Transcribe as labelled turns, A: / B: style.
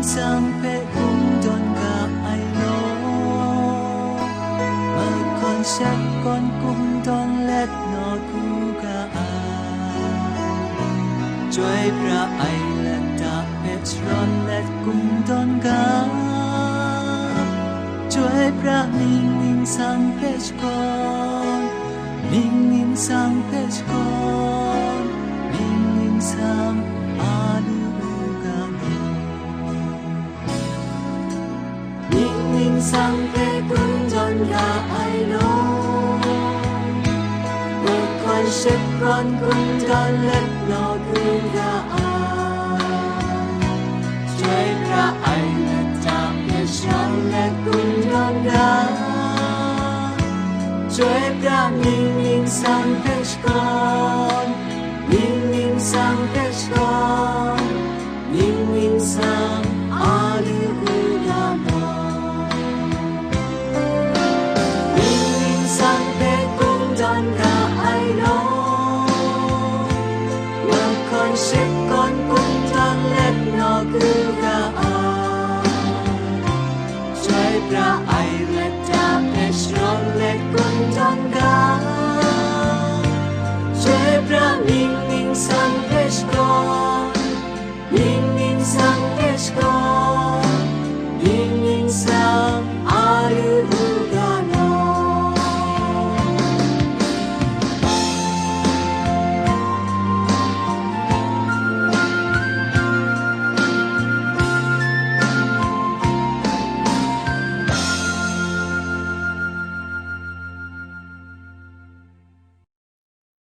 A: sang pe cũng đón cả ai lo mà con sẽ con cũng đón lết nó cu cả joy pra ai lết ta petron lết cũng đón cả joy pra ning sang pe con ning sang pe con ning sang sang pe cũng đón ra ai lo một con ship con cũng đón lết nó cũng ra chơi ra ai lết ta biết rằng lết cũng đón ra chơi ra mình sang pe con mình sang pe con mình sang